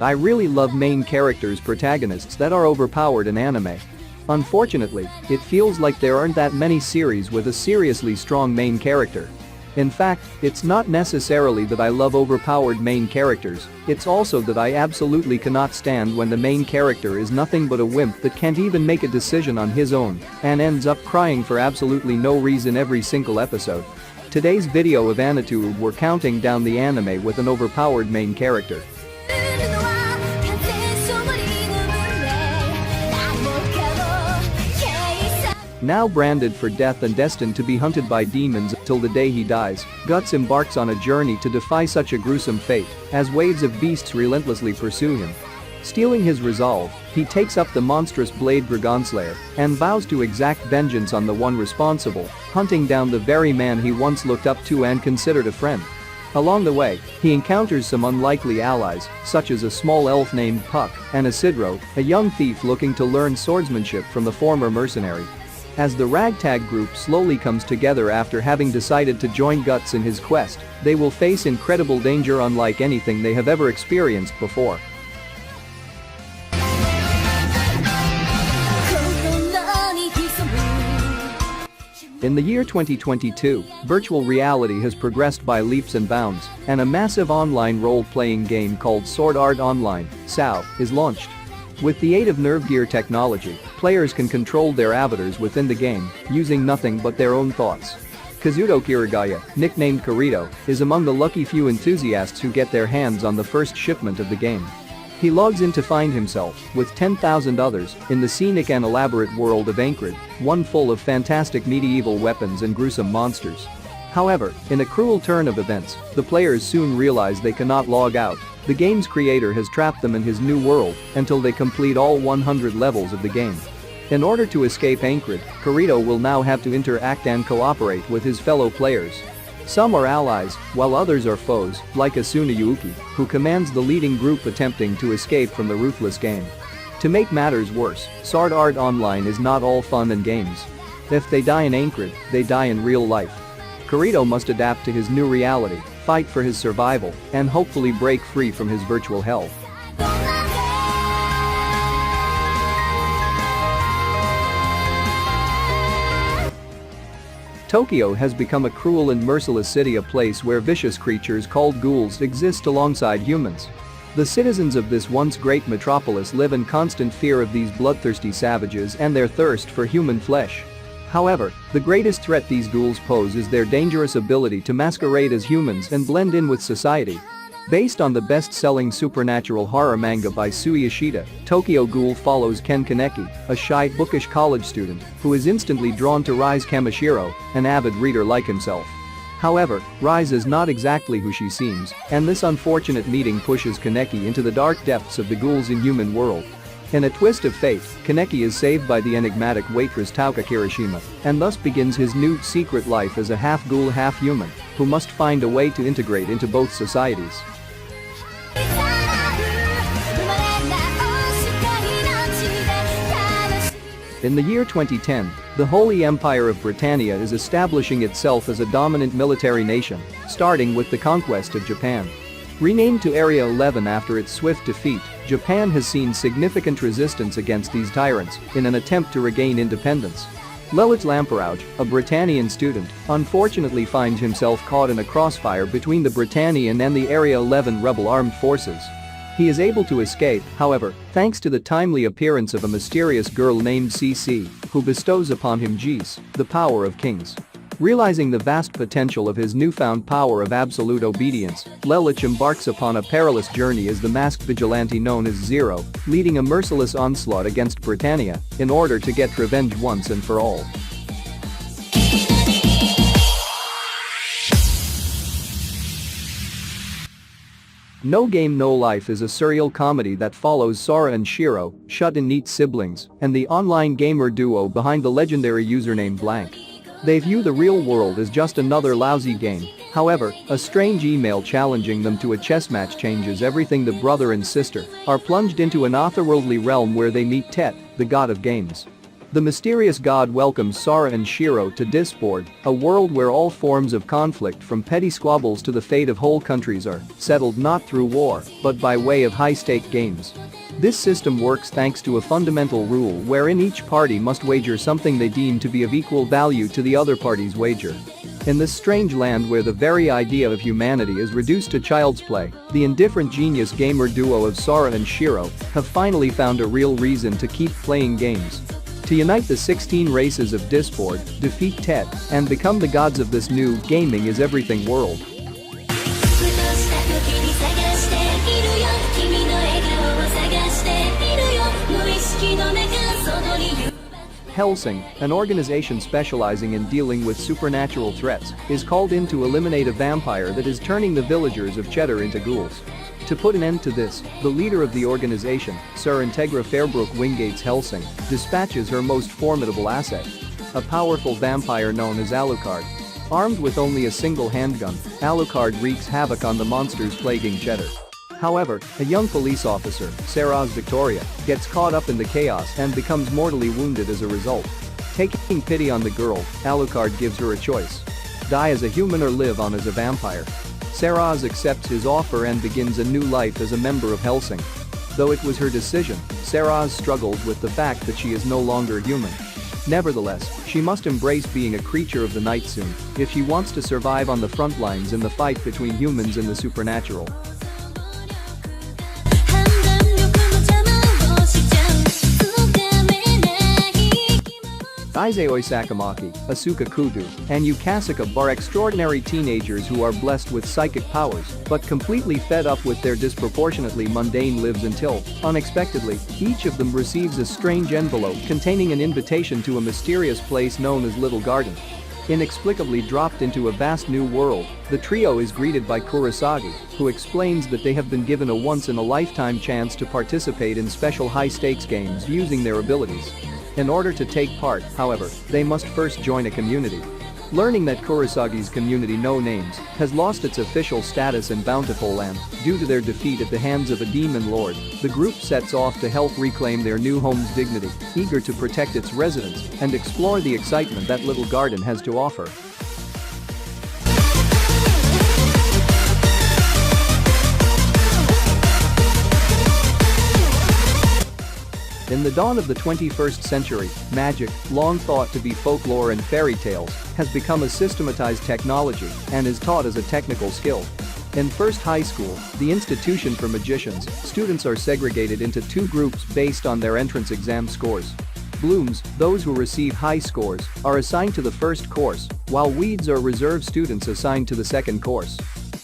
I really love main characters protagonists that are overpowered in anime. Unfortunately, it feels like there aren't that many series with a seriously strong main character. In fact, it's not necessarily that I love overpowered main characters, it's also that I absolutely cannot stand when the main character is nothing but a wimp that can't even make a decision on his own and ends up crying for absolutely no reason every single episode. Today's video of Anatube, we're counting down the anime with an overpowered main character. Now branded for death and destined to be hunted by demons till the day he dies, Guts embarks on a journey to defy such a gruesome fate as waves of beasts relentlessly pursue him. Stealing his resolve, he takes up the monstrous blade Dragonslayer and vows to exact vengeance on the one responsible, hunting down the very man he once looked up to and considered a friend. Along the way, he encounters some unlikely allies, such as a small elf named Puck and Isidro, a young thief looking to learn swordsmanship from the former mercenary. As the ragtag group slowly comes together after having decided to join Guts in his quest, they will face incredible danger unlike anything they have ever experienced before. In the year 2022, virtual reality has progressed by leaps and bounds, and a massive online role-playing game called Sword Art Online (SAO) is launched. With the aid of Nerve Gear technology, players can control their avatars within the game, using nothing but their own thoughts. Kazuto Kirigaya, nicknamed Kirito, is among the lucky few enthusiasts who get their hands on the first shipment of the game. He logs in to find himself, with 10,000 others, in the scenic and elaborate world of Aincrad, one full of fantastic medieval weapons and gruesome monsters. However, in a cruel turn of events, the players soon realize they cannot log out. The game's creator has trapped them in his new world until they complete all 100 levels of the game. In order to escape Aincrad, Kirito will now have to interact and cooperate with his fellow players. Some are allies, while others are foes, like Asuna Yuuki, who commands the leading group attempting to escape from the ruthless game. To make matters worse, Sword Art Online is not all fun and games. If they die in Aincrad, they die in real life. Kirito must adapt to his new reality, fight for his survival, and hopefully break free from his virtual hell. Tokyo has become a cruel and merciless city, a place where vicious creatures called ghouls exist alongside humans. The citizens of this once great metropolis live in constant fear of these bloodthirsty savages and their thirst for human flesh. However, the greatest threat these ghouls pose is their dangerous ability to masquerade as humans and blend in with society. Based on the best-selling supernatural horror manga by Sui Ishida, Tokyo Ghoul follows Ken Kaneki, a shy, bookish college student who is instantly drawn to Rise Kamishiro, an avid reader like himself. However, Rise is not exactly who she seems, and this unfortunate meeting pushes Kaneki into the dark depths of the ghouls' inhuman world. In a twist of fate, Kaneki is saved by the enigmatic waitress Tauka Kirishima, and thus begins his new secret life as a half-ghoul half-human, who must find a way to integrate into both societies. In the year 2010, the Holy Empire of Britannia is establishing itself as a dominant military nation, starting with the conquest of Japan. Renamed to Area 11 after its swift defeat, Japan has seen significant resistance against these tyrants in an attempt to regain independence. Lelit Lamperouge, a Britannian student, unfortunately finds himself caught in a crossfire between the Britannian and the Area 11 rebel armed forces. He is able to escape, however, thanks to the timely appearance of a mysterious girl named CC, who bestows upon him Geese, the power of kings. Realizing the vast potential of his newfound power of absolute obedience, Lelich embarks upon a perilous journey as the masked vigilante known as Zero, leading a merciless onslaught against Britannia in order to get revenge once and for all. No Game No Life is a surreal comedy that follows Sora and Shiro, shut-in neat siblings, and the online gamer duo behind the legendary username Blank. They view the real world as just another lousy game. However, a strange email challenging them to a chess match changes everything. The brother and sister are plunged into an otherworldly realm where they meet Tet, the god of games. The mysterious god welcomes Sora and Shiro to Disboard, a world where all forms of conflict from petty squabbles to the fate of whole countries are settled not through war, but by way of high-stake games. This system works thanks to a fundamental rule wherein each party must wager something they deem to be of equal value to the other party's wager. In this strange land where the very idea of humanity is reduced to child's play, the indifferent genius gamer duo of Sora and Shiro have finally found a real reason to keep playing games. To unite the 16 races of Disboard, defeat Tet, and become the gods of this new gaming is everything world. Hellsing, an organization specializing in dealing with supernatural threats, is called in to eliminate a vampire that is turning the villagers of Cheddar into ghouls. To put an end to this, the leader of the organization, Sir Integra Fairbrook Wingate's Hellsing, dispatches her most formidable asset. A powerful vampire known as Alucard. Armed with only a single handgun, Alucard wreaks havoc on the monsters plaguing Cheddar. However, a young police officer, Seraz Victoria, gets caught up in the chaos and becomes mortally wounded as a result. Taking pity on the girl, Alucard gives her a choice. Die as a human or live on as a vampire. Seraz accepts his offer and begins a new life as a member of Hellsing. Though it was her decision, Seraz struggles with the fact that she is no longer human. Nevertheless, she must embrace being a creature of the night soon if she wants to survive on the front lines in the fight between humans and the supernatural. Iseoi Sakamaki, Asuka Kudu, and Yukasaka are extraordinary teenagers who are blessed with psychic powers but completely fed up with their disproportionately mundane lives until, unexpectedly, each of them receives a strange envelope containing an invitation to a mysterious place known as Little Garden. Inexplicably dropped into a vast new world, the trio is greeted by Kurosagi, who explains that they have been given a once-in-a-lifetime chance to participate in special high-stakes games using their abilities. In order to take part, however, they must first join a community. Learning that Kurosagi's community No Names has lost its official status in Bountiful Land due to their defeat at the hands of a demon lord, the group sets off to help reclaim their new home's dignity, eager to protect its residents and explore the excitement that Little Garden has to offer. In the dawn of the 21st century, magic, long thought to be folklore and fairy tales, has become a systematized technology and is taught as a technical skill. In First High School, the institution for magicians, students are segregated into two groups based on their entrance exam scores. Blooms, those who receive high scores, are assigned to the first course, while weeds are reserve students assigned to the second course.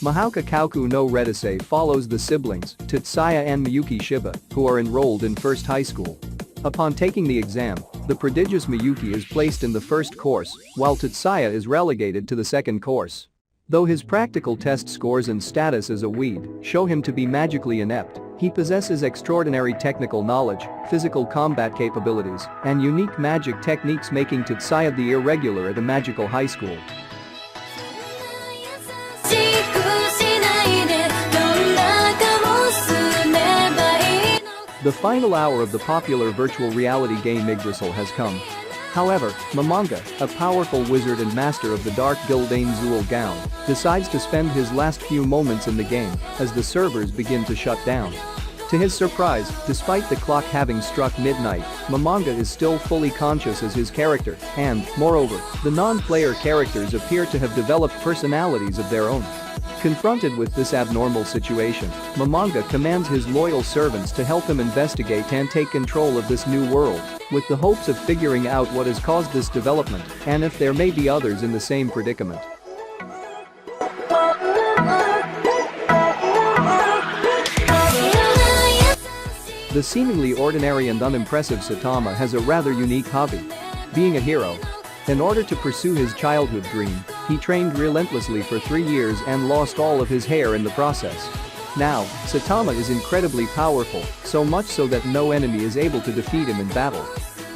Mahouka Kauku no Redise follows the siblings, Tsuya and Miyuki Shiba, who are enrolled in First High School. Upon taking the exam, the prodigious Miyuki is placed in the first course, while Tsuya is relegated to the second course. Though his practical test scores and status as a weed show him to be magically inept, he possesses extraordinary technical knowledge, physical combat capabilities, and unique magic techniques making Tsuya the irregular at a magical high school. The final hour of the popular virtual reality game Yggdrasil has come. However, Momonga, a powerful wizard and master of the Dark Gildane Zool Gown, decides to spend his last few moments in the game as the servers begin to shut down. To his surprise, despite the clock having struck midnight, Momonga is still fully conscious as his character, and, moreover, the non-player characters appear to have developed personalities of their own. Confronted with this abnormal situation, Momonga commands his loyal servants to help him investigate and take control of this new world, with the hopes of figuring out what has caused this development and if there may be others in the same predicament. The seemingly ordinary and unimpressive Saitama has a rather unique hobby: being a hero. In order to pursue his childhood dream, he trained relentlessly for 3 years and lost all of his hair in the process. Now, Saitama is incredibly powerful, so much so that no enemy is able to defeat him in battle.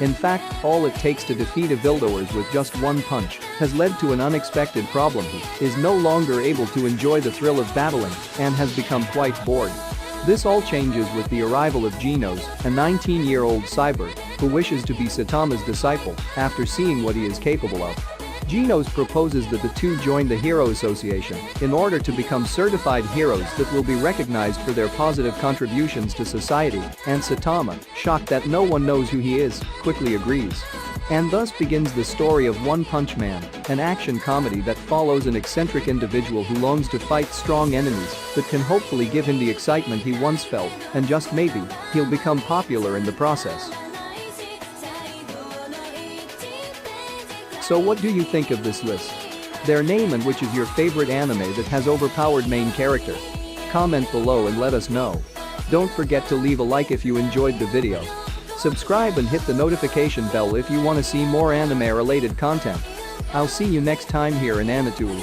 In fact, all it takes to defeat a Vildoers with just one punch has led to an unexpected problem. He is no longer able to enjoy the thrill of battling and has become quite bored. This all changes with the arrival of Genos, a 19-year-old cyber, who wishes to be Saitama's disciple after seeing what he is capable of. Genos proposes that the two join the Hero Association in order to become certified heroes that will be recognized for their positive contributions to society, and Saitama, shocked that no one knows who he is, quickly agrees. And thus begins the story of One Punch Man, an action comedy that follows an eccentric individual who longs to fight strong enemies that can hopefully give him the excitement he once felt, and just maybe, he'll become popular in the process. So what do you think of this list? Their name and which is your favorite anime that has overpowered main character? Comment below and let us know. Don't forget to leave a like if you enjoyed the video. Subscribe and hit the notification bell if you want to see more anime related content. I'll see you next time here in Anatool.